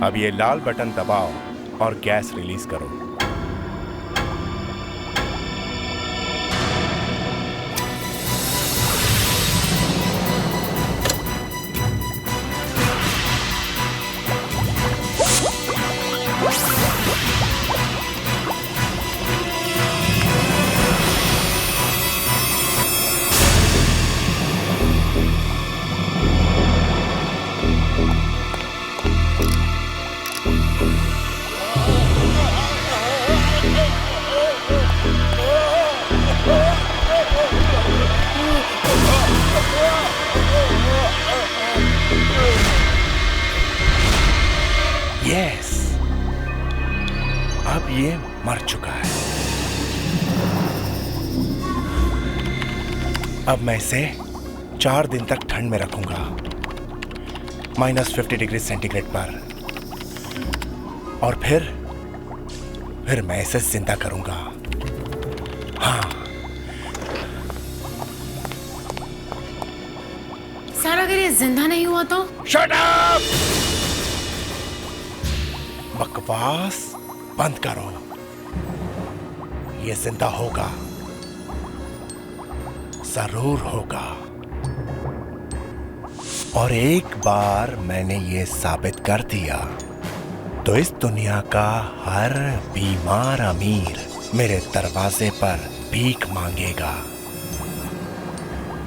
अब ये लाल बटन दबाओ और गैस रिलीज करो। यस, अब ये मर चुका है। अब मैं इसे 4 दिन तक ठंड में रखूंगा, -50 डिग्री सेंटीग्रेड पर, और फिर मैं इसे जिंदा करूंगा। हाँ। सर, अगर ये जिंदा नहीं हुआ तो? Shut up! बकवास बंद करो। ये जिंदा होगा, जरूर होगा। और एक बार मैंने ये साबित कर दिया तो इस दुनिया का हर बीमार अमीर मेरे दरवाजे पर भीख मांगेगा।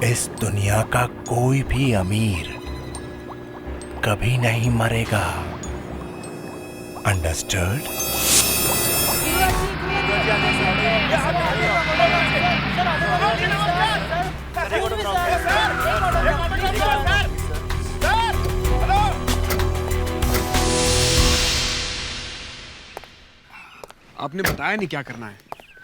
इस दुनिया का कोई भी अमीर कभी नहीं मरेगा। Understood? आपने बताया नहीं क्या करना है।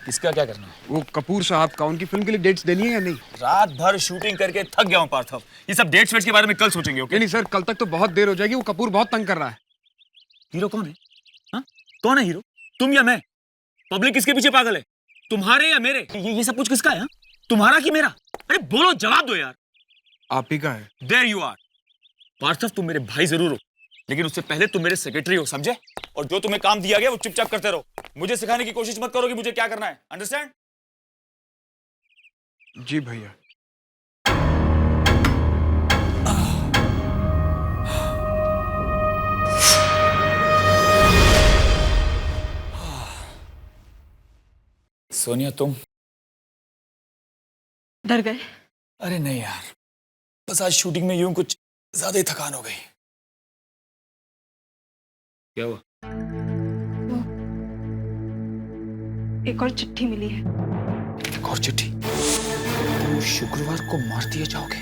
किसका क्या करना है? वो कपूर साहब का, उनकी फिल्म के लिए डेट्स देनी है या नहीं? रात भर शूटिंग करके थक गया हूँ पार्थव। ये सब डेट्स वेट्स के बारे में कल सोचेंगे। ओके? नहीं सर, कल तक तो बहुत देर हो जाएगी। वो कपूर बहुत तंग कर रहा है। हीरो कौन है? हाँ? कौन है हीरो? तुम या मैं? पब्लिक किसके पीछे पागल है? तुम्हारे या मेरे? ये सब कुछ किसका है? तुम्हारा कि मेरा? अरे बोलो, जवाब दो यार। आप ही का है। There you are. पार्थव, तुम मेरे भाई जरूर हो, लेकिन उससे पहले तुम मेरे सेक्रेटरी हो, समझे? और जो तुम्हें काम दिया गया वो चुपचाप करते रहो। मुझे सिखाने की कोशिश मत करो कि मुझे क्या करना है। अंडरस्टैंड? जी भैया। सोनिया, तुम डर गए? अरे नहीं यार, बस आज शूटिंग में यूं कुछ ज्यादा ही थकान हो गई। क्या हुआ? एक और चिट्ठी मिली है। एक और चिट्ठी? तुम शुक्रवार को मार दिए जाओगे?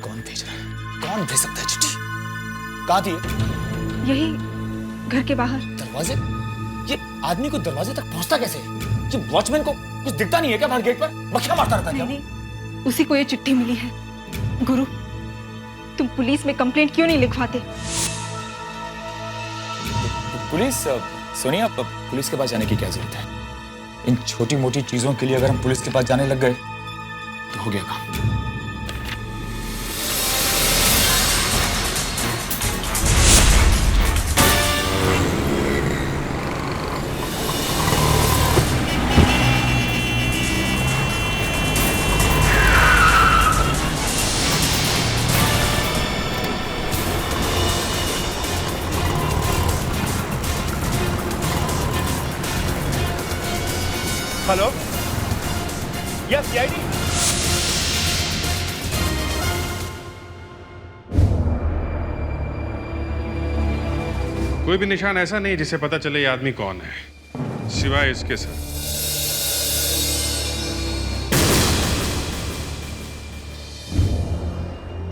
कौन भेज रहा है? कौन भेज सकता है चिट्ठी? कहाँ थी ये? यही, घर के बाहर। दरवाजे? ये आदमी को दरवाजे तक पहुंचता कैसे? ये वॉचमैन को कुछ दिखता नहीं है क्या बाहर गेट पर? बखिया मारता रहता है? नहीं, उसी को ये चिट्ठी मिली है। गुरु, तुम पुलिस में कंप्लेंट क्यों नहीं लिखवाते? पुलिस? सोनिया, पुलिस के पास जाने की क्या जरूरत है? इन छोटी मोटी चीजों के लिए अगर हम पुलिस के पास जाने लग गए तो हो गया काम। Hello, yes CID. कोई भी निशान ऐसा नहीं जिसे पता चले ये आदमी कौन है, सिवाय इसके सर।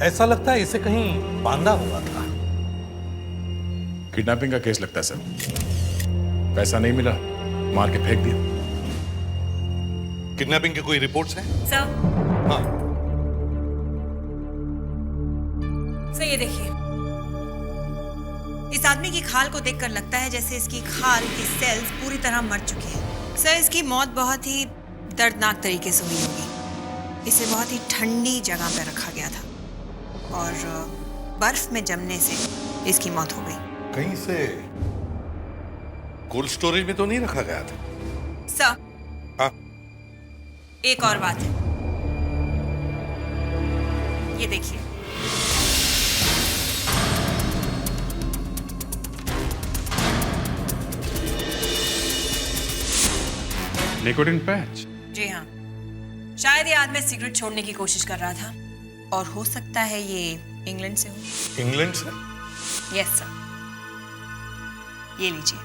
ऐसा लगता है इसे कहीं बांधा हुआ था। किडनैपिंग का केस लगता है सर। पैसा नहीं मिला, मार के फेंक दिया। किडनैपिंग के कोई रिपोर्ट्स हैं? सर, हाँ। सर ये देखिए, इस आदमी की खाल को देखकर लगता है जैसे इसकी खाल की सेल्स पूरी तरह मर चुकी है। सर, इसकी मौत बहुत ही दर्दनाक तरीके से हुई होगी। इसे बहुत ही ठंडी जगह पर रखा गया था और बर्फ में जमने से इसकी मौत हो गई। कहीं से कोल्ड स्टोरेज में तो नहीं रखा गया था? सर, हाँ? एक और बात है, ये देखिए। Nicotine patch. जी हाँ, शायद ये आदमी सिगरेट छोड़ने की कोशिश कर रहा था और हो सकता है ये इंग्लैंड से हो। इंग्लैंड से? यस सर, ये लीजिए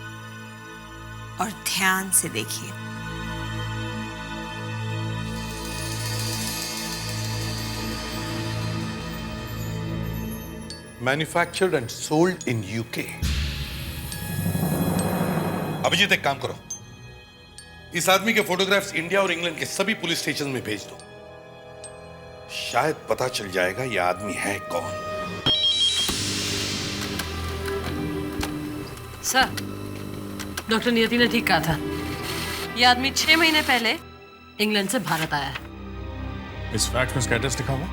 और ध्यान से देखिए। Manufactured and sold in UK. Abhijit, एक काम करो, इस आदमी के फोटोग्राफ्स इंडिया और इंग्लैंड के सभी पुलिस स्टेशन में भेज दो। शायद पता चल जाएगा यह आदमी है कौन। सर, डॉक्टर नियति ने ठीक कहा था। यह आदमी 6 महीने पहले इंग्लैंड से भारत आया है। इस फैक्स में इसका एड्रेस लिखा हुआ?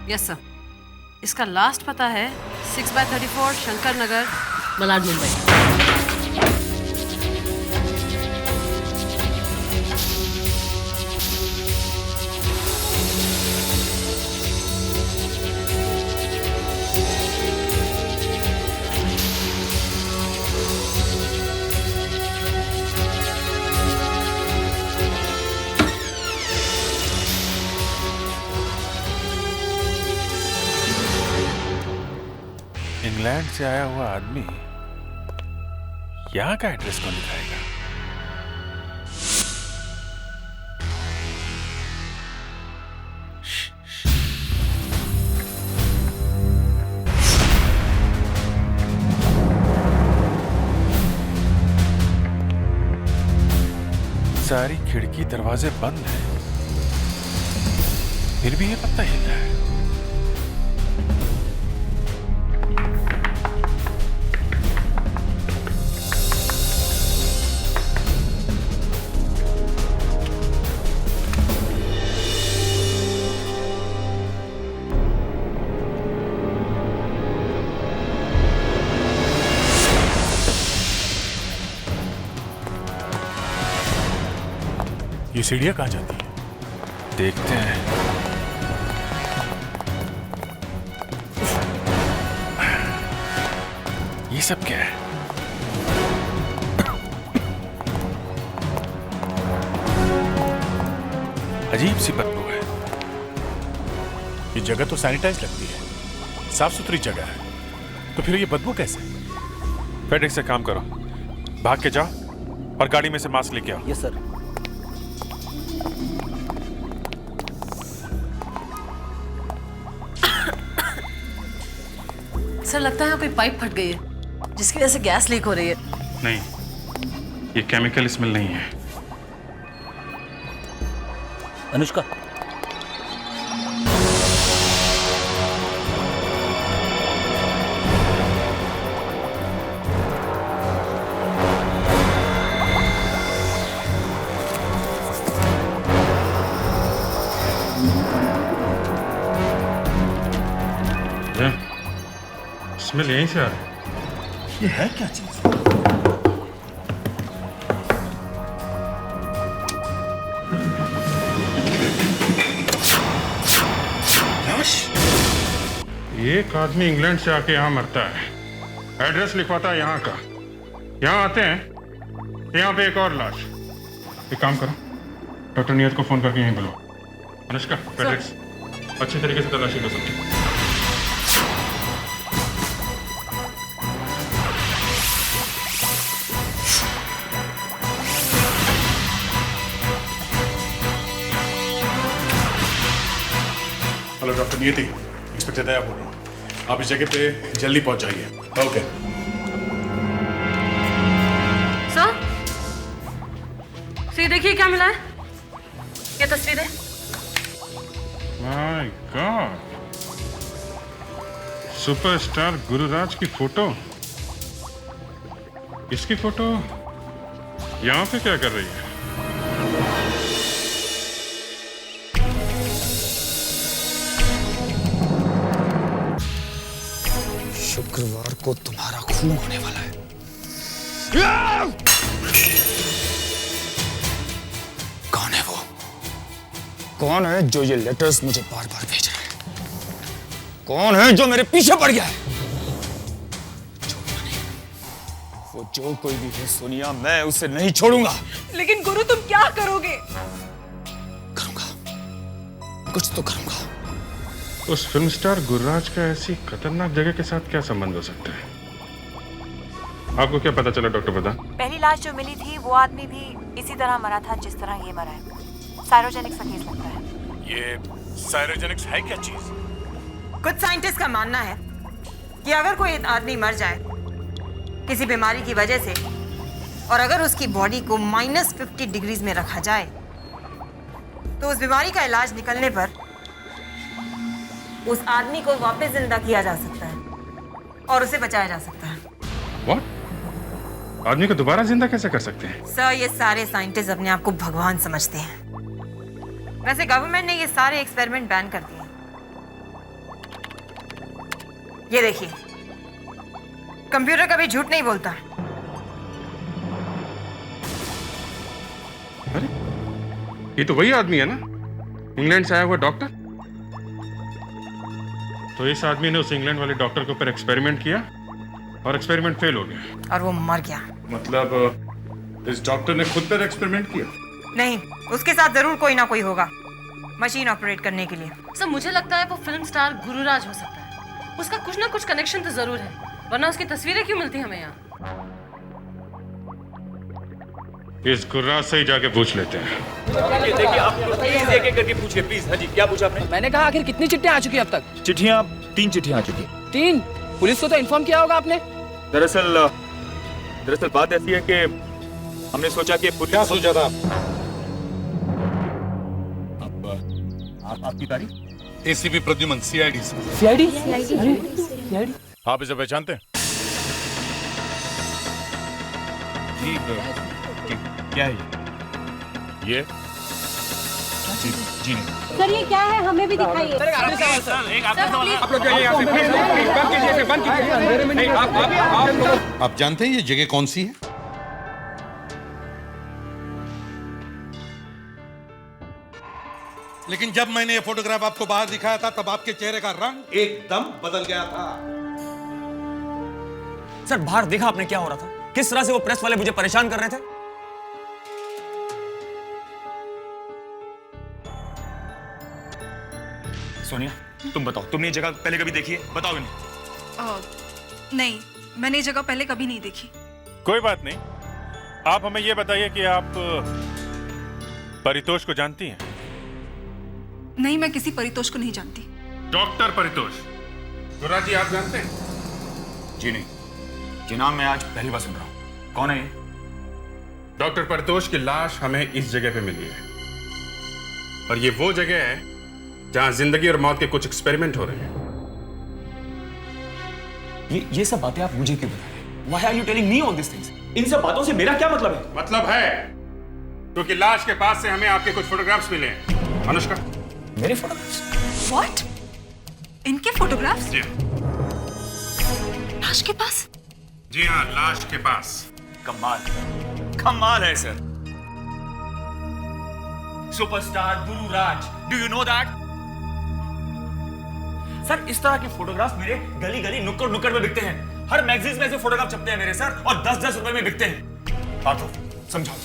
यस सर, इसका लास्ट पता है 6/34 शंकर नगर, मलाड, मुंबई। इंग्लैंड से आया हुआ आदमी यहाँ का एड्रेस कौन लिखाएगा? सारी खिड़की दरवाजे बंद हैं, फिर भी ये पता हिल रहा है। ये सीढ़ियां कहाँ जाती है? देखते हैं। ये सब क्या है? अजीब सी बदबू है। ये जगह तो सैनिटाइज लगती है, साफ सुथरी जगह है, तो फिर ये बदबू कैसे? फेडेक्स से काम करो, भाग के जाओ और गाड़ी में से मास्क लेके आओ। Yes sir. सर, लगता है कोई पाइप फट गई है जिसकी वजह से गैस लीक हो रही है। नहीं, ये केमिकल स्मेल नहीं है। अनुष्का, स्मेल यहीं से आ रहा है। ये है क्या चीज? एक आदमी इंग्लैंड से आके यहाँ मरता है, एड्रेस लिखवाता है यहाँ का, यहाँ आते हैं, यहाँ पे एक और लाश। एक काम करो, डॉक्टर नियत को फोन करके यहीं बुलाओ। अनुष्का, पेड्रिक्स अच्छी तरीके से तलाशी कर सकते हैं। हेलो डॉक्टर नियति, इंस्पेक्टर दया बोल रहा हूँ। आप इस जगह पे जल्दी पहुंच जाइए। ओके सर, ये देखिए क्या मिला है। ये तस्वीर है। माय गॉड, सुपरस्टार गुरुराज की फोटो। इसकी फोटो यहाँ पे क्या कर रही है? शुक्रवार को तुम्हारा खून होने वाला है। कौन है वो? कौन है जो ये लेटर्स मुझे बार बार भेज रहा है? कौन है जो मेरे पीछे पड़ गया है? वो जो कोई भी है सोनिया, मैं उसे नहीं छोड़ूंगा। लेकिन गुरु तुम क्या करोगे? करूंगा, कुछ तो करूंगा। उस फिल्म स्टार गुर्राज का ऐसी खतरनाक जगह के साथ क्या संबंध हो सकता है? आपको क्या पता चला डॉक्टर प्रधान? पहली लाश जो मिली थी वो आदमी भी इसी तरह मरा था जिस तरह ये मरा है। साइरोजेनिक्स का केस लगता है। ये साइरोजेनिक्स है क्या चीज? कुछ साइंटिस्ट का मानना है कि अगर कोई आदमी मर जाए किसी बीमारी की वजह से और अगर उसकी बॉडी को -50 डिग्रीज में रखा जाए तो उस बीमारी का इलाज निकलने पर उस आदमी को वापस जिंदा किया जा सकता है और उसे बचाया जा सकता है। What? आदमी को दोबारा जिंदा कैसे कर सकते हैं? सर, ये सारे साइंटिस्ट अपने आप को भगवान समझते हैं। वैसे गवर्नमेंट ने ये सारे एक्सपेरिमेंट बैन कर दिए। ये देखिए, कंप्यूटर कभी झूठ नहीं बोलता। अरे, ये तो वही आदमी है ना, इंग्लैंड से आया हुआ डॉक्टर। तो इस आदमी ने उस इंग्लैंड वाले डॉक्टर के ऊपर एक्सपेरिमेंट किया और एक्सपेरिमेंट फेल हो गया और वो मर गया। मतलब इस डॉक्टर ने खुद पर एक्सपेरिमेंट किया? नहीं, उसके साथ जरूर कोई ना कोई होगा मशीन ऑपरेट करने के लिए। सर मुझे लगता है वो फिल्म स्टार गुरुराज हो सकता है। उसका कुछ ना कुछ कनेक्शन तो जरूर है, वरना उसकी तस्वीरें क्यों मिलती हमें यहाँ? इस गुर्राज से ही जाके पूछ लेते हैं। देखिए आप प्लीज एक-एक करके पूछिए प्लीज। हाँ जी, क्या पूछा आपने? मैंने कहा आखिर कितनी चिट्ठियां आ चुकी हैं अब तक? चिट्ठियां 3 चिट्ठियां आ चुकी हैं। 3? पुलिस को तो इन्फॉर्म किया होगा आपने? दरअसल बात ऐसी है कि हमने सोचा कि क्या सोचा था? आपकी तारीख? ACP Pradyuman, CID. सीआईडी? आप इसे पहचानते हैं? क्या है ये? जी नहीं। सर ये क्या है, हमें भी दिखाइए। आप लोग जाइए यहाँ से, प्लीज बंद कीजिए इसे, बंद कीजिए। नहीं, आप जानते हैं ये जगह कौन सी है? लेकिन जब मैंने ये फोटोग्राफ आपको बाहर दिखाया था तब आपके चेहरे का रंग एकदम बदल गया था। सर बाहर देखा आपने क्या हो रहा था? किस तरह से वो प्रेस वाले मुझे परेशान कर रहे थे? सोनिया, तुम बताओ, तुमने ये जगह पहले कभी देखी है? बताओ नहीं। नहीं, मैंने ये जगह पहले कभी नहीं देखी। कोई बात नहीं, आप हमें ये बताइए कि आप परितोष को जानती हैं? नहीं, मैं किसी परितोष को नहीं जानती। डॉक्टर परितोष गुर्राज जी आप जानते हैं? जी नहीं, ये नाम मैं आज पहली बार सुन रहा हूँ। कौन है ये? डॉक्टर परितोष की लाश हमें इस जगह पे मिली है और ये वो जगह है जहां जिंदगी और मौत के कुछ एक्सपेरिमेंट हो रहे हैं। ये सब बातें आप मुझे क्यों बता रहे हैं? Why are you telling me all these things? इन सब बातों से मेरा क्या मतलब है? मतलब है क्योंकि लाश के पास से हमें आपके कुछ फोटोग्राफ्स मिले हैं। अनुष्का, मेरे फोटोग्राफ्स? What? इनके फोटोग्राफ्स? जी लाश के पास? जी हाँ, लाश के पास। कमाल है sir. Superstar Gururaj, do you know that? Sir इस तरह के फोटोग्राफ मेरे गली गली नुक्कड़ नुक्कड़ में बिकते हैं। हर मैगजीन में ऐसे फोटोग्राफ छपते हैं मेरे सर, और 10-10 रुपए में बिकते हैं। बात हो, समझाओ।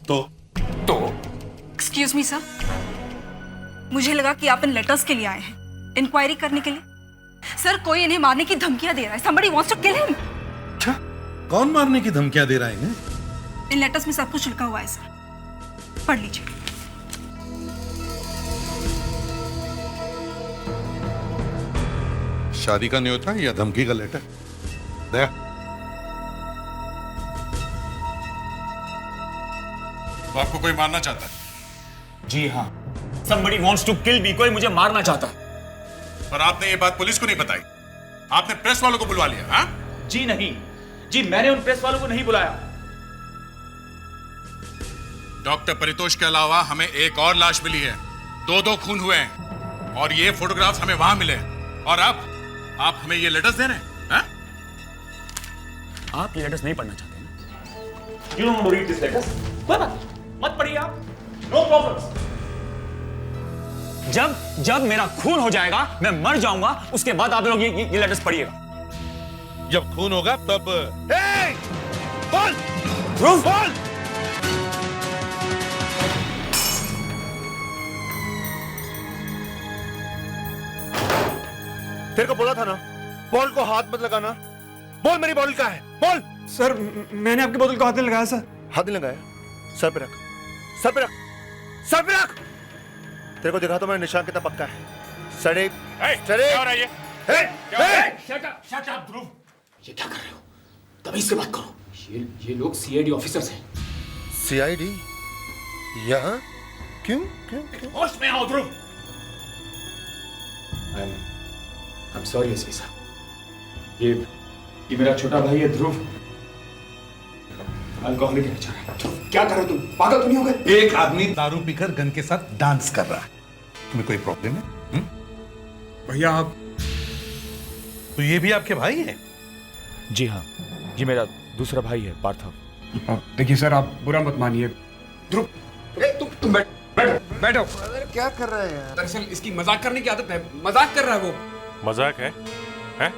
तो एक्सक्यूज मी सर, मुझे लगा कि आप इन लेटर्स के लिए आए हैं, इंक्वायरी करने के लिए। सर कोई इन्हें मारने की धमकियां दे रहा है। Somebody wants to kill him. अच्छा, कौन मारने की धमकियां दे रहा है इन्हें? इन लेटर्स में सब कुछ लिखा हुआ है सर, पढ़ लीजिए। शादी का न्योता या धमकी का लेटर? दया, तो आपको कोई मारना चाहता है? जी हाँ, somebody wants to kill me, कोई मुझे मारना चाहता है। और आपने ये बात पुलिस को नहीं बताई? आपने प्रेस वालों को बुलवा लिया? हाँ? जी नहीं जी, मैंने उन प्रेस वालों को नहीं बुलाया। डॉक्टर परितोष के अलावा हमें एक और लाश मिली है। 2 खून हुए हैं और ये फोटोग्राफ्स हमें वहां मिले और अब आप हमें ये लेटर्स दे रहे हैं? आप ये लेटर्स नहीं पढ़ना चाहते ना? You don't want to read these letters? कोई बात नहीं, मत पढ़िए आप। No problems. जब मेरा खून हो जाएगा, मैं मर जाऊंगा, उसके बाद आप लोग ये लेटर्स पढ़िएगा। जब खून होगा तब बोल ध्रुव बोल। तेरे को बोला था ना, बॉल को हाथ मत लगाना। बोल मेरी बॉल का है, बोल। सर मैंने आपकी बोतल को हाथ नहीं लगाया सर। हाथ नहीं लगाया? सर पे रख, सर पे रख, सर पे रख। तेरे को दिखा तो मैं निशान कितना पक्का है। सड़े क्या हो रहा है ये? शट अप ध्रुव, ये क्या कर रहे हो? तमीज से बात करो। ये लोग सीआईडी ऑफिसर्स हैं। सीआईडी? यहाँ क्यों क्यों क्यों? होश में आओ ध्रुव। I'm sorry एसपी साहब, ये मेरा छोटा भाई है ध्रुव, अल्कोहलिक है बेचारा। क्या कर रहे हो तुम? पागल तो नहीं हो गए? एक आदमी दारू पीकर गन के साथ डांस कर रहा है, तुम्हें कोई प्रॉब्लम है? भैया आप, तो ये भी आपके भाई हैं? जी हाँ, ये मेरा दूसरा भाई है पार्थव। देखिए सर, आप बुरा मत मानिए। ध्रुव, तुम बैठो। क्या कर रहे हैं? दरअसल इसकी मजाक करने की आदत है, मजाक कर रहा है वो। मजाक है? हैं?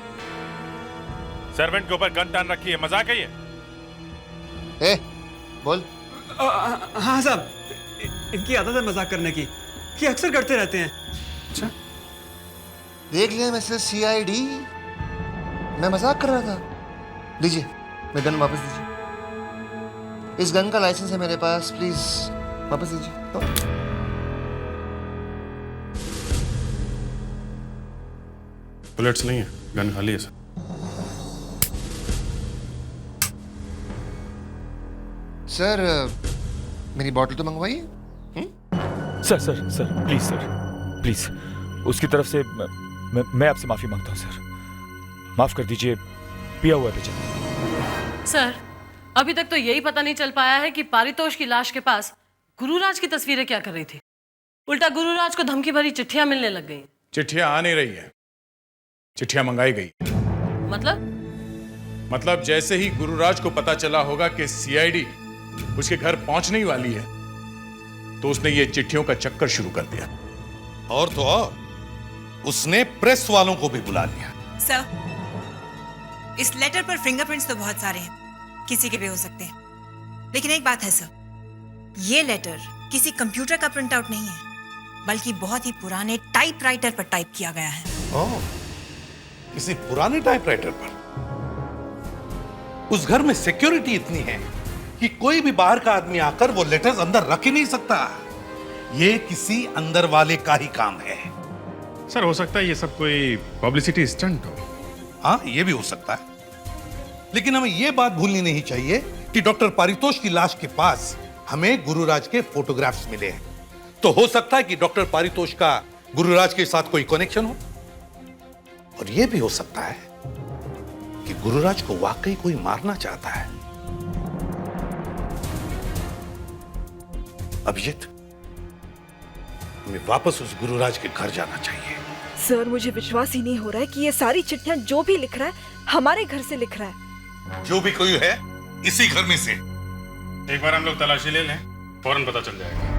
सर्वेंट के ऊपर गन टान रखी है, मजाक है ये? बोल। हाँ साहब, इनकी आदत है मजाक करने की, ये अक्सर करते रहते हैं। अच्छा, देख लिया मिस्टर सीआईडी, मैं मजाक कर रहा था। लीजिए, मैं गन वापस दीजिए। इस गन का लाइसेंस है मेरे पास, प्लीज वापस दीजिए। बुलेट्स नहीं है, गन खाली है सर। सर मेरी बॉटल तो मंगवाइए। सर प्लीज उसकी तरफ से मैं आपसे माफी मांगता हूँ सर, माफ कर दीजिए, पिया हुआ है बेचारा। सर, अभी तक तो यही पता नहीं चल पाया है कि पारितोष की लाश के पास गुरुराज की तस्वीरें क्या कर रही थी। उल्टा गुरुराज को धमकी भरी चिट्ठियां मिलने लग गई। चिट्ठियां आ नहीं रही है, चिट्ठियां मंगाई गई। मतलब जैसे ही गुरुराज को पता चला होगा कि सीआईडी उसके घर पहुंचने ही वाली है, तो उसने ये चिट्ठियों का चक्कर शुरू कर दिया। और तो और उसने प्रेस वालों को भी बुला लिया। सर, इस लेटर पर फिंगरप्रिंट्स तो बहुत सारे हैं, किसी के भी हो सकते हैं, लेकिन एक बात है सर, ये लेटर किसी कंप्यूटर का प्रिंट आउट नहीं है, बल्कि बहुत ही पुराने टाइपराइटर पर टाइप किया गया है। ओह, किसी पुराने टाइपराइटर पर? उस घर में सिक्योरिटी इतनी है कि कोई भी बाहर का आदमी आकर वो लेटर्स अंदर रख ही नहीं सकता। ये किसी अंदर वाले का ही काम है। सर हो सकता है ये सब कोई पब्लिसिटी स्टंट हो। हाँ, ये भी हो सकता है, लेकिन हमें ये बात भूलनी नहीं चाहिए कि डॉक्टर पारितोष की लाश के पास हमें गुरुराज के फोटोग्राफ्स मिले हैं। तो हो सकता है कि डॉक्टर पारितोष का गुरुराज के साथ कोई कनेक्शन हो, और यह भी हो सकता है कि गुरुराज को वाकई कोई मारना चाहता है। अभिजीत, हमें वापस उस गुरुराज के घर जाना चाहिए। सर, मुझे विश्वास ही नहीं हो रहा है कि ये सारी चिट्ठियां जो भी लिख रहा है हमारे घर से लिख रहा है। जो भी कोई है इसी घर में से। एक बार हम लोग तलाशी ले लें, फौरन पता चल जाएगा।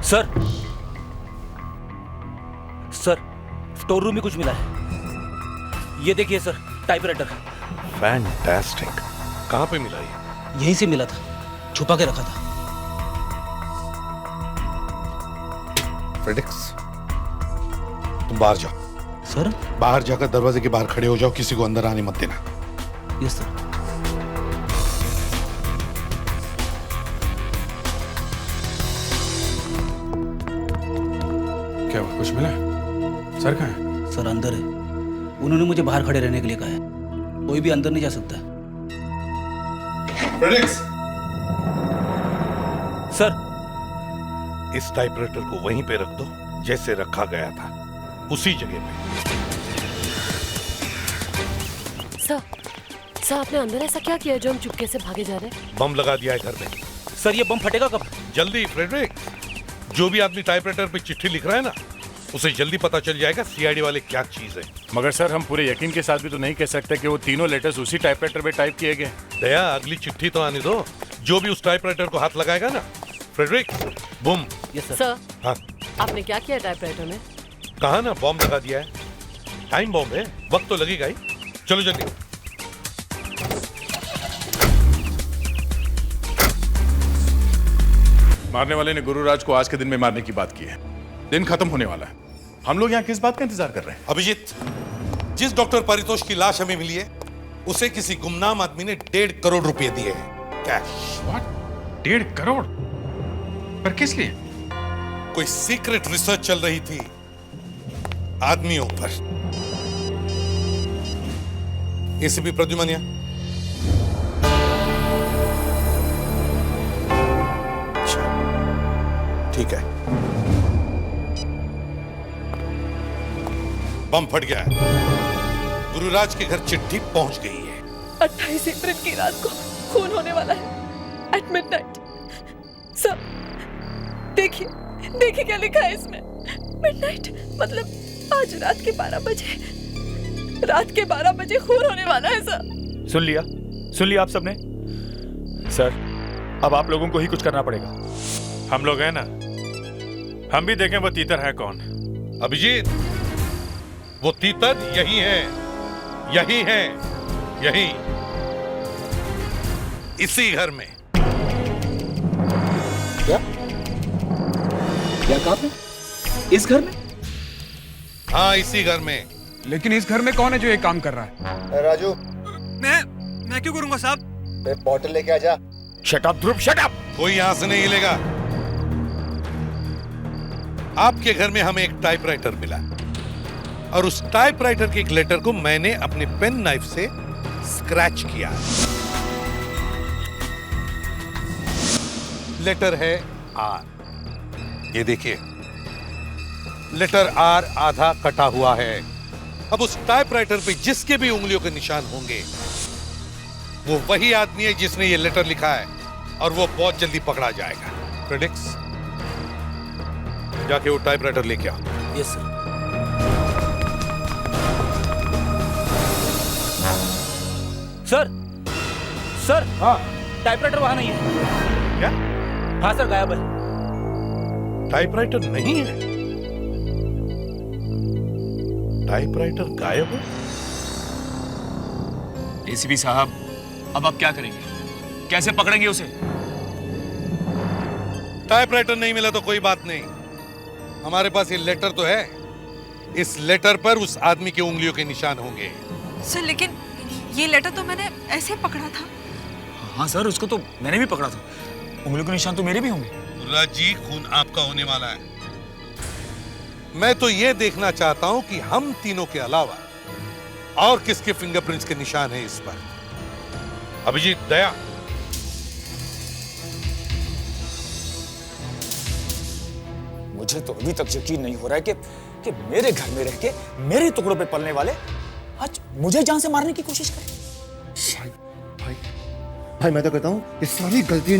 सर स्टोर रूम में कुछ मिला है, ये देखिए सर, टाइपराइटर। फैंटास्टिक। कहां पे मिला ये? यहीं से मिला था, छुपा के रखा था। फ्रेडिक्स, तुम बाहर जाओ। सर। बाहर जाकर दरवाजे के बाहर खड़े हो जाओ, किसी को अंदर आने मत देना। Yes sir. क्या हुआ, कुछ मिला? सर कहाँ है? सर अंदर है, उन्होंने मुझे बाहर खड़े रहने के लिए कहा है, कोई भी अंदर नहीं जा सकता। फ्रेडेरिक्स, सर। इस टाइपराइटर को वहीं पे रख दो जैसे रखा गया था, उसी जगह पे। सर आपने अंदर ऐसा क्या किया जो हम चुपके से भागे जा रहे हैं? बम लगा दिया है घर में। सर ये बम फटेगा कब? जल्दी फ्रेडरिक, जो भी आदमी टाइपराइटर पे चिट्ठी लिख रहा है ना, उसे जल्दी पता चल जाएगा सीआईडी वाले क्या चीज है। मगर सर हम पूरे यकीन के साथ भी तो नहीं कह सकते कि वो तीनों लेटर्स उसी टाइपराइटर पे टाइप किए गए। दया, अगली चिट्ठी तो आने दो। जो भी उस टाइपराइटर को हाथ लगाएगा ना, Frederick, boom. Yes sir. Sir हाँ, आपने क्या किया टाइपराइटर में? कहा ना बॉम्ब लगा दिया है। टाइम बॉम्ब है, वक्त तो लगेगा ही। चलो जल्दी। मारने वाले ने गुरुराज को आज के दिन में मारने की बात की है। दिन खत्म होने वाला है, हम लोग यहाँ किस बात का इंतजार कर रहे हैं? अभिजीत, जिस डॉक्टर पारितोष की लाश हमें मिली है, उसे किसी गुमनाम आदमी ने 1.5 करोड़ रुपए दिए हैं, कैश। व्हाट? 1.5 करोड़? पर किस लिए? कोई सीक्रेट रिसर्च चल रही थी आदमियों पर। एसीपी प्रद्युमन, ठीक है। बम फट गया है, गुरुराज के घर चिट्ठी पहुंच गई है। 28 अप्रैल की रात को खून होने वाला है एट मिडनाइट। सर देखिए क्या लिखा है इसमें। मिडनाइट मतलब आज रात के 12 बजे। रात के 12 बजे खून होने वाला है सर। सुन लिया आप सबने? सर अब आप लोगों को ही कुछ करना पड़ेगा। हम लोग हैं ना, हम भी देखें वो तीतर है कौन। अभिजीत, वो तीतर यही है, यही इसी घर में। क्या कहा आपने? इस घर में? हाँ, इसी घर में। लेकिन इस घर में कौन है जो ये काम कर रहा है? राजू, मैं क्यों करूंगा साहब? बॉटल लेके आ जा। शट अप ध्रुव, शट अप। कोई यहां से नहीं हिलेगा। आपके घर में हमें एक टाइपराइटर मिला और उस टाइपराइटर के एक लेटर को मैंने अपने पेन नाइफ से स्क्रैच किया। लेटर है आर, ये देखिए, लेटर आर आधा कटा हुआ है। अब उस टाइपराइटर पे जिसके भी उंगलियों के निशान होंगे, वो वही आदमी है जिसने ये लेटर लिखा है और वो बहुत जल्दी पकड़ा जाएगा। प्रेडिक्स, जाके वो टाइपराइटर लेके आओ। Yes sir. सर हाँ, टाइपराइटर वहां नहीं है। क्या? हाँ सर, गायब है। टाइपराइटर नहीं है? टाइपराइटर गायब है? एसीपी साहब, अब आप क्या करेंगे? कैसे पकड़ेंगे उसे? टाइपराइटर नहीं मिला तो कोई बात नहीं, हमारे पास ये लेटर तो है। इस लेटर पर उस आदमी की उंगलियों के निशान होंगे। सर लेकिन ये लेटर तो मैंने ऐसे पकड़ा था। हाँ सर, उसको तो मैंने भी पकड़ा था। उंगलियों के निशान तो मेरे भी होंगे। गुरुराज जी, खून आपका होने वाला है। मैं तो ये देखना चाहता हूं कि हम तीनों के अलावा और किसके फिंगरप्रिंट्स के निशान हैं इस पर। अभिजीत, दया, मुझे तो अभी तक यकीन नहीं हो रहा है कि मेरे घर में रह के मेरे टुकड़ों पे पलने वाले आज मुझे जान से मारने की कोशिश करें। भाई मैं तो कहता हूँ ये सारी गलती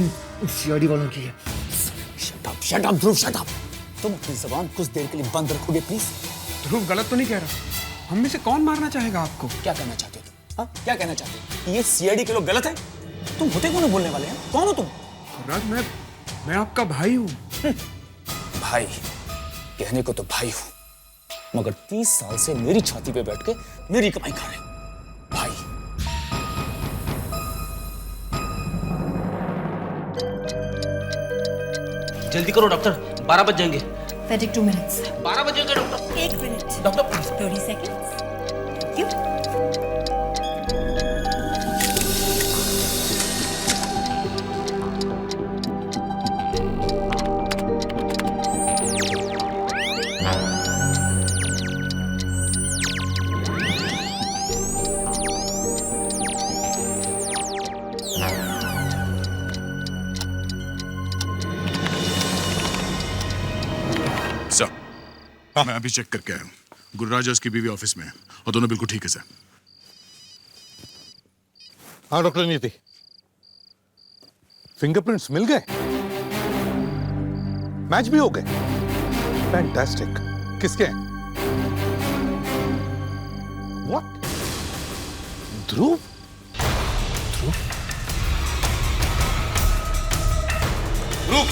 सीआईडी वालों की है। शट अप ध्रुव, शट अप। तुम अपनी जबान कुछ देर के लिए बंद रखोगे प्लीज? ध्रुव गलत तो नहीं कह रहा। हम में से कौन मारना चाहेगा आपको? क्या कहना चाहते हो तुम? हाँ, क्या कहना चाहते हो? ये सीआईडी के लोग गलत हैं? तुम होते कौन हो बोलने वाले हैं? कौन हो तुम? राज, मैं आपका भाई हूँ। भाई कहने को तो भाई हूं, मगर 30 साल से मेरी छाती पे बैठ के मेरी कमाई खा रहे भाई। जल्दी करो डॉक्टर, 12 बज जाएंगे। Fedic 2 minutes. 12 बजे का doctor. 1 minute. Doctor please. 30 seconds. Thank you. Sir मैं अभी चेक करके आया हूँ। गुरुराज और उसकी बीवी ऑफिस में है और दोनों बिल्कुल ठीक है सर। हाँ डॉक्टर नीति, फिंगरप्रिंट्स मिल गए, मैच भी हो गए। फैंटास्टिक। किसके हैं? व्हाट? ध्रुव? रुक!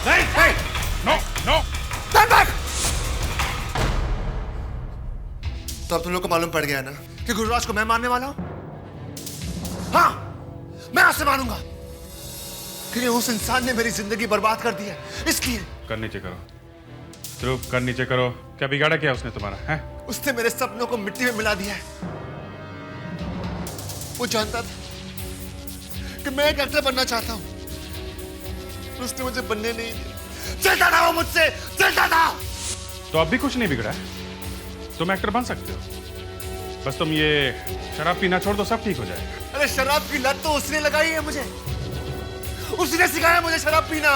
नहीं! No no Stand back! तो अब तुम लोग को मालूम पड़ गया ना कि गुरुराज को मैं मारने वाला हूं? हाँ, मैं आपसे मारूंगा क्योंकि उस इंसान ने मेरी जिंदगी बर्बाद कर दी है, इसलिए। कर नीचे करो ध्रुव, कर नीचे करो। क्या बिगाड़ा क्या उसने तुम्हारा है? उसने मेरे सपनों को मिट्टी में मिला दिया है। वो जानता था कि मैं एक एक्टर बनना चाहता हूं, उसने मुझे बनने नहीं दिया। चलता था वो मुझसे, चलता था। तो अब भी कुछ नहीं बिगड़ा है, तुम एक्टर बन सकते हो। बस तुम ये शराब पीना छोड़ दो, सब ठीक हो जाएगा। अरे शराब की लत तो उसने लगाई है मुझे, उसने सिखाया मुझे शराब पीना।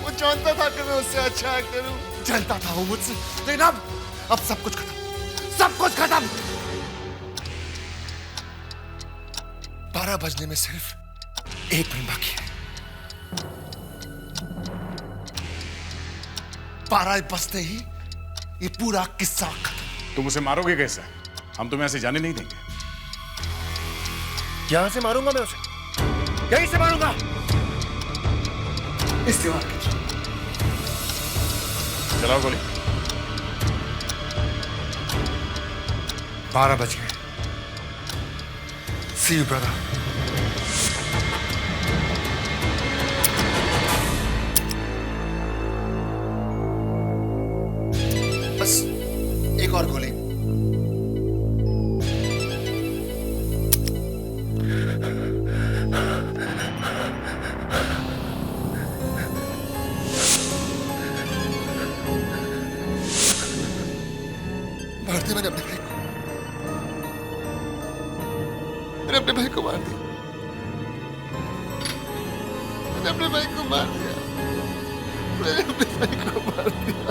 वो जानता था कि मैं उससे अच्छा एक्टर हूं, जलता था वो मुझसे। लेकिन अब सब कुछ खत्म, सब कुछ खत्म। 12 बजने में सिर्फ 1 मिनट बाकी है। 12 बजते ही ये पूरा किस्सा खत्म। तुम उसे मारोगे कैसे? हम तुम्हें ऐसे जाने नहीं देंगे। यहां से मारूंगा मैं उसे, यहीं से मारूंगा, इस दीवार के। चलाओ गोली। 12 बज गए। See you, brother. बस एक और गोली। मार दिया मैंने अपने भाई को, मैंने अपने भाई को मार दिया, मैंने अपने भाई को मार दिया, मैंने अपने भाई को मार दिया।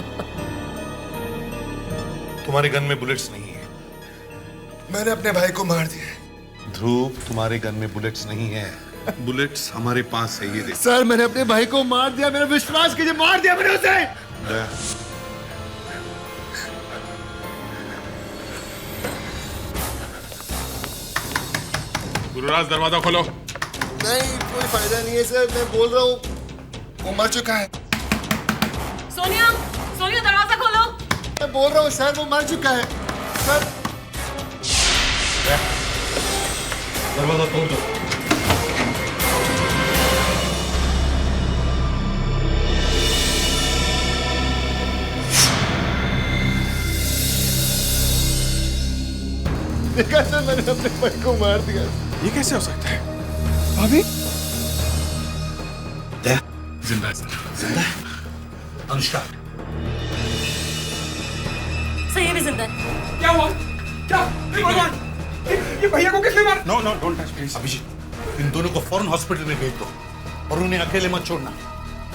तुम्हारे गन में बुलेट्स नहीं है। मैंने अपने भाई को मार दिया। ध्रुव, तुम्हारे गन में बुलेट्स नहीं है। बुलेट्स हमारे पास है, ये देख। सर मैंने अपने भाई को मार दिया, मेरा विश्वास कीजिए, मार दिया मैंने उसे। गुरुराज दरवाजा खोलो। नहीं, कोई फायदा नहीं है सर, मैं बोल रहा हूँ वो मर चुका है। सोनिया, सोनिया दरवाजा खोलो। मैं बोल रहा हूँ सर, वो मर चुका है सर। दरवाजा तोड़ दो। देखा सर, मैंने अपने भाई को मार दिया। ये कैसे हो सकता है? भाभी जिंदा है सर। जिंदा है? अनुष्का, सही भी जिंदा है। क्या हुआ? क्या? ये भैया को किसने मारा? No no don't touch please. Abhijit, इन दोनों को फौरन हॉस्पिटल में भेज दो और उन्हें अकेले मत छोड़ना।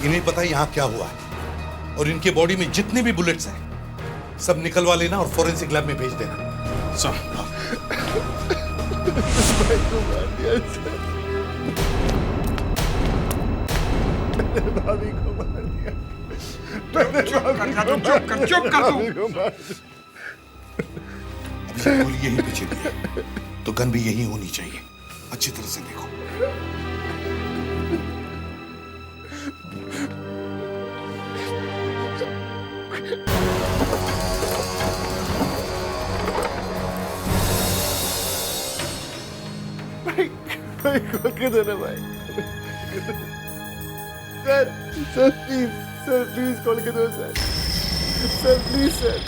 इन्हें पता है यहाँ क्या हुआ है, और इनके बॉडी में जितने भी बुलेट्स हैं सब निकलवा लेना और फोरेंसिक लैब में भेज देना। सर भाई को मार दिया सर, मैंने भाभी को मार दिया, चुप कर तू। गोली यहीं पे चली है तो गन भी यहीं होनी चाहिए। अच्छी तरह से देखो। भाई को किधर है भाई? Sir sir please sir please call के दो sir, sir please sir,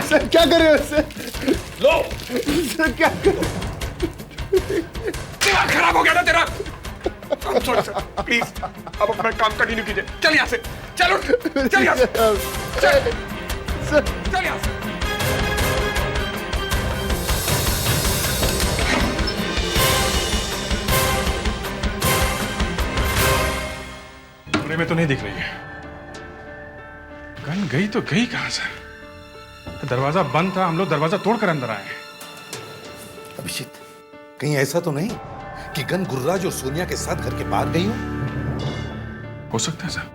sir क्या कर रहे हो सर? लो, सर क्या कर रहे हो? दिमाग खराब हो गया ना तेरा? प्लीज अब अपना काम कंटिन्यू कीजिए। चल यहाँ से, चलो चल यहाँ से, चल चल यहाँ से। कमरे में तो नहीं दिख रही है। गन गई तो गई कहां से? दरवाजा बंद था, हम लोग दरवाजा तोड़कर अंदर आए हैं। अभिजीत, कहीं ऐसा तो नहीं कि गन गुरुराज और सोनिया के साथ घर के बाहर गई हो सकता है सर।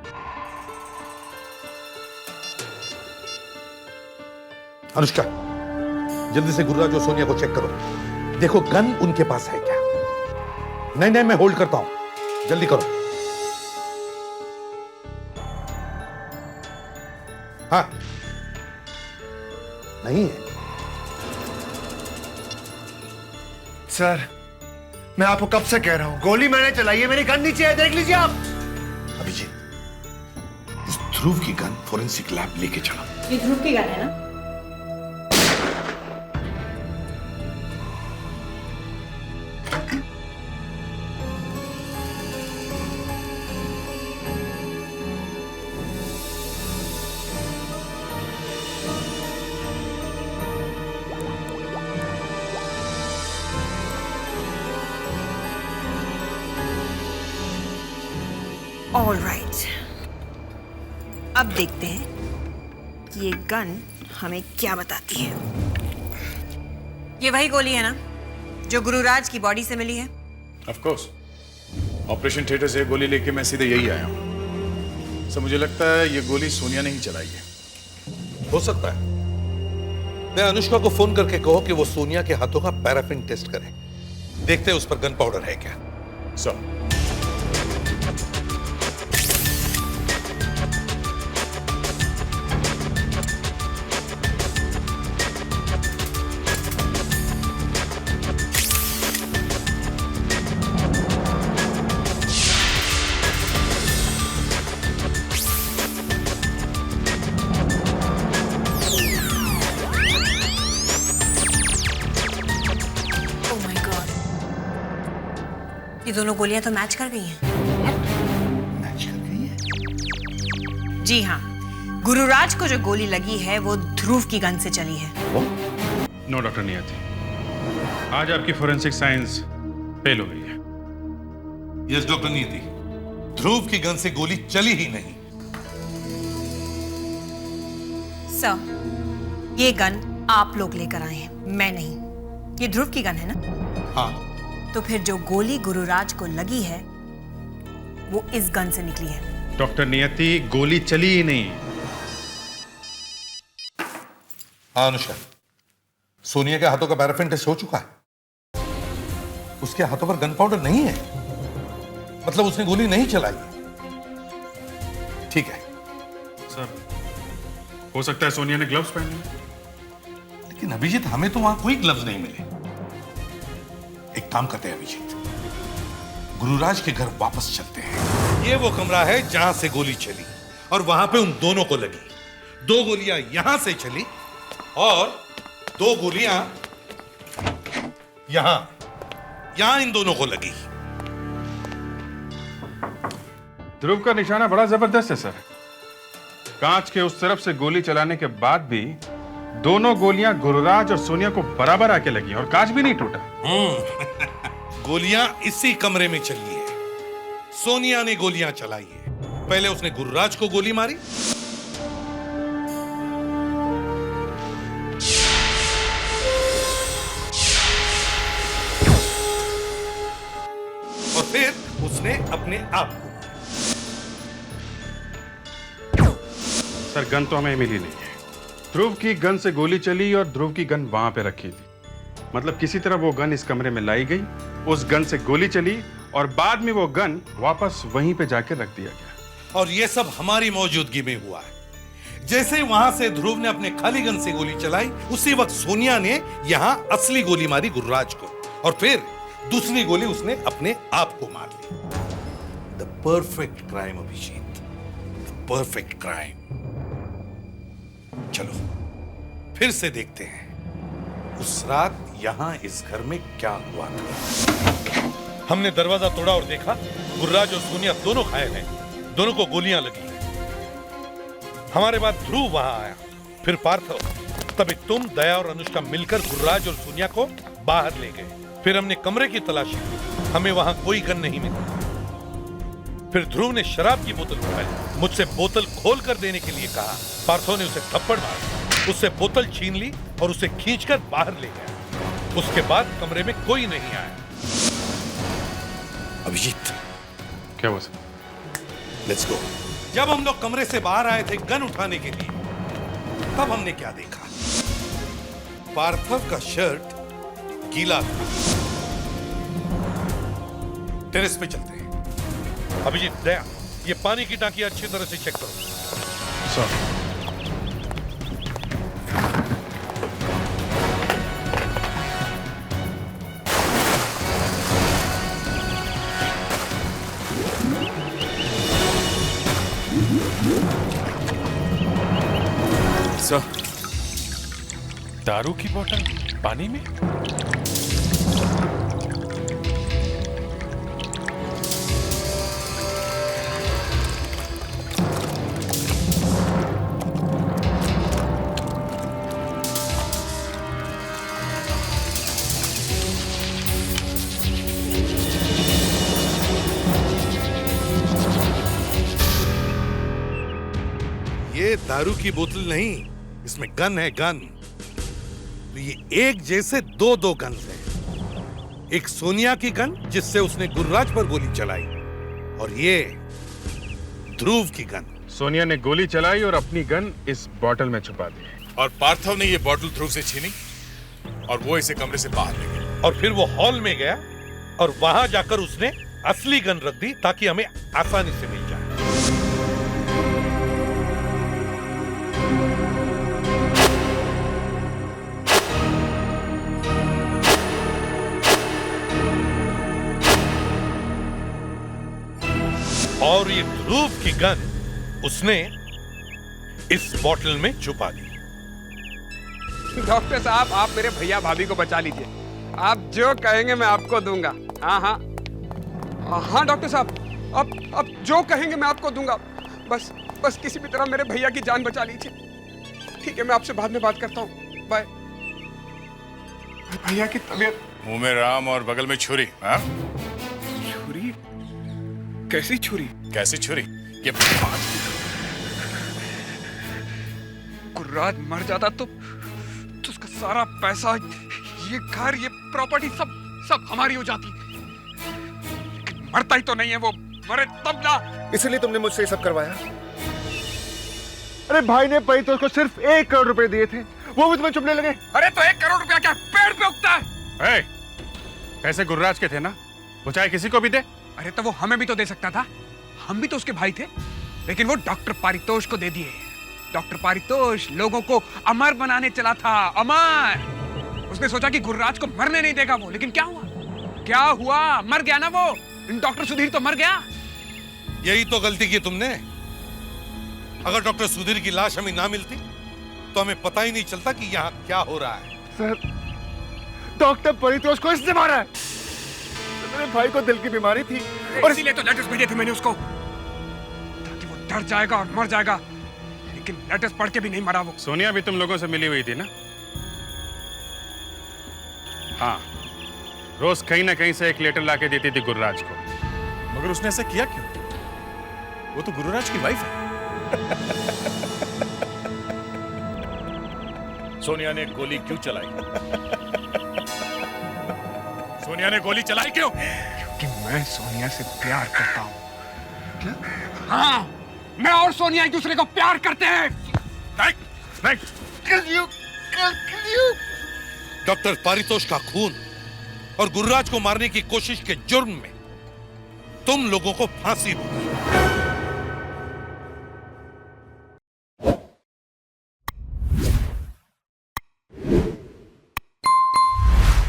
अनुष्का, जल्दी से गुरुराज और सोनिया को चेक करो, देखो गन उनके पास है क्या। नहीं नहीं, मैं होल्ड करता हूं, जल्दी करो। हाँ, नहीं है सर, मैं आपको कब से कह रहा हूं, गोली मैंने चलाई है, मेरी गन नीचे है, देख लीजिए आप। अभिजीत, इस ध्रुव की गन फोरेंसिक लैब लेके चलो। ये ध्रुव की गन है ना? ऑल राइट, अब देखते हैं कि ये गन हमें क्या बताती है। ये वही गोली है ना जो गुरुराज की बॉडी से मिली है? Of course. ऑपरेशन थिएटर से गोली लेके मैं सीधे यही आया हूं। सर मुझे लगता है ये गोली सोनिया ने ही चलाई है। हो सकता है। मैं अनुष्का को फोन करके कहो कि वो सोनिया के हाथों का पैराफिन टेस्ट करे, देखते हैं उस पर गन पाउडर है क्या। सर ये दोनों गोलियां तो मैच कर गई हैं। मैच कर गई है? जी हाँ, गुरुराज को जो गोली लगी है वो ध्रुव की गन से चली है। नो डॉक्टर नियति, आज आपकी फोरेंसिक साइंस फेल हो गई है। यस डॉक्टर नियति, ध्रुव की गन से गोली चली ही नहीं। सर, ये गन आप लोग लेकर आए हैं, मैं नहीं। ये ध्रुव की गन है ना? हाँ। तो फिर जो गोली गुरुराज को लगी है वो इस गन से निकली है। डॉक्टर नियति, गोली चली ही नहीं। हाँ अनुष्का, सोनिया के हाथों का पैराफिन टेस्ट हो चुका है। उसके हाथों पर गन पाउडर नहीं है, मतलब उसने गोली नहीं चलाई। ठीक है सर, हो सकता है सोनिया ने ग्लव्स पहने, लेकिन अभिजीत हमें तो वहां कोई ग्लव्स नहीं मिले। एक काम करते हैं अभिजीत, गुरुराज के घर वापस चलते हैं। ये वो कमरा है जहां से गोली चली और वहां पे उन दोनों को लगी। 2 गोलियां यहां से चली और 2 गोलियां यहां इन दोनों को लगी। ध्रुव का निशाना बड़ा जबरदस्त है सर। कांच के उस तरफ से गोली चलाने के बाद भी दोनों गोलियां गुरुराज और सोनिया को बराबर आके लगी और कांच भी नहीं टूटा। गोलियां इसी कमरे में चली है। सोनिया ने गोलियां चलाई है। पहले उसने गुरुराज को गोली मारी, और फिर उसने अपने आप को। सर, गन तो हमें मिली नहीं है। ध्रुव की गन से गोली चली और ध्रुव की गन वहां पे रखी थी। मतलब किसी तरह वो गन इस कमरे में लाई गई, उस गन से गोली चली और बाद में वो गन वापस वहीं पे जाके रख दिया गया। और ये सब हमारी मौजूदगी में हुआ है। जैसे वहां से ध्रुव ने अपने खाली गन से गोली चलाई, उसी वक्त सोनिया ने यहां असली गोली मारी गुरुराज को, और फिर दूसरी गोली उसने अपने आप को मार ली। The perfect crime Abhijit, the perfect crime. चलो फिर से देखते हैं उस रात यहां इस घर में क्या हुआ था। हमने दरवाजा तोड़ा और देखा गुर्राज और सोनिया दोनों घायल हैं, दोनों को गोलियां लगी हैं। हमारे बाद ध्रुव वहां आया, फिर पार्थव, तभी तुम, दया और अनुष्का मिलकर गुर्राज और सोनिया को बाहर ले गए। फिर हमने कमरे की तलाशी की, हमें वहां कोई गन नहीं मिला। फिर ध्रुव ने शराब की बोतल उठाई, मुझसे बोतल खोल कर देने के लिए कहा। पार्थव ने उसे थप्पड़ मारा, उससे बोतल छीन ली और उसे खींचकर बाहर ले गया। उसके बाद कमरे में कोई नहीं आया। अभिजीत, क्या हुआ सर? Let's go. जब हम लोग कमरे से बाहर आए थे गन उठाने के लिए, तब हमने क्या देखा? पार्थव का शर्ट गीला था। टेरेस पे चलते हैं। अभिजीत, दया, ये पानी की टांकी अच्छी तरह से चेक करो। सर, दारू की बोतल पानी में? ये दारू की बोतल नहीं, इसमें गन है, गन। तो ये एक जैसे दो गन हैं। एक सोनिया की गन जिससे उसने गुर्राज पर गोली चलाई, और ये ध्रुव की गन। सोनिया ने गोली चलाई और अपनी गन इस बॉटल में छुपा दी। और पार्थव ने ये बॉटल ध्रुव से छीनी और वो इसे कमरे से बाहर ले गया। और फिर वो हॉल में गया और वहां जाकर उसने असली गन रख दी ताकि हमें आसानी से मिल जाए। और ये ध्रुव की गन उसने इस बॉटल में छुपा दी। डॉक्टर साहब, आप मेरे भैया भाभी को बचा लीजिए। आप जो कहेंगे मैं आपको दूंगा। हाँ हाँ हाँ डॉक्टर साहब, आप जो कहेंगे मैं आपको दूंगा। बस किसी भी तरह मेरे भैया की जान बचा लीजिए। ठीक है, मैं आपसे बाद में बात करता हूँ। बाय। भैया की तबीयत। मुंह में राम और बगल में छुरी। हाँ, छुरी? कैसी छुरी? कैसी छुरी? ये गुर्राज मर जाता तो उसका सारा पैसा, ये घर, ये प्रॉपर्टी सब हमारी हो जाती। लेकिन मरता ही तो नहीं है वो। मरे तब ना। इसलिए तुमने मुझसे ये सब करवाया? अरे भाई ने परितोष को सिर्फ 1 करोड़ रुपए दिए थे, वो भी तुम्हें चुपने लगे। अरे तो 1 करोड़ रुपया क्या पेड़ पे उगता है? पैसे गुर्राज के थे ना, वो चाहे किसी को भी दे। अरे तो वो हमें भी तो दे सकता था, हम भी तो उसके भाई थे। लेकिन वो डॉक्टर पारितोष को दे दिए। डॉक्टर पारितोष लोगों को अमर बनाने चला था, अमर। उसने सोचा कि गुर्राज को मरने नहीं देगा वो, लेकिन क्या हुआ? क्या हुआ? मर गया ना वो। डॉक्टर सुधीर तो मर गया। यही तो गलती की तुमने। अगर डॉक्टर सुधीर की लाश हमें ना मिलती तो हमें पता ही नहीं चलता कि यहाँ क्या हो रहा है। सर, डॉक्टर परितोष को इसने मारा है। मेरे भाई को दिल की बीमारी थी और इसीलिए तो लेटर्स भेजे थे मैंने उसको, ताकि वो डर जाएगा और मर जाएगा। लेकिन लेटर्स पढ़ के भी नहीं मरा वो। सोनिया भी तुम लोगों से मिली हुई थी ना? हाँ, रोज कहीं ना कहीं से एक लेटर लाके देती थी गुर्राज को। मगर उसने ऐसा किया क्यों? वो तो गुरुराज की वाइफ है। सोनिया ने गोली क्यों चलाई? सोनिया ने गोली चलाई क्यों? क्योंकि मैं सोनिया से प्यार करता हूँ। हाँ, मैं और सोनिया एक दूसरे को प्यार करते हैं। डॉक्टर पारितोष का खून और गुरुराज को मारने की कोशिश के जुर्म में तुम लोगों को फांसी होगी।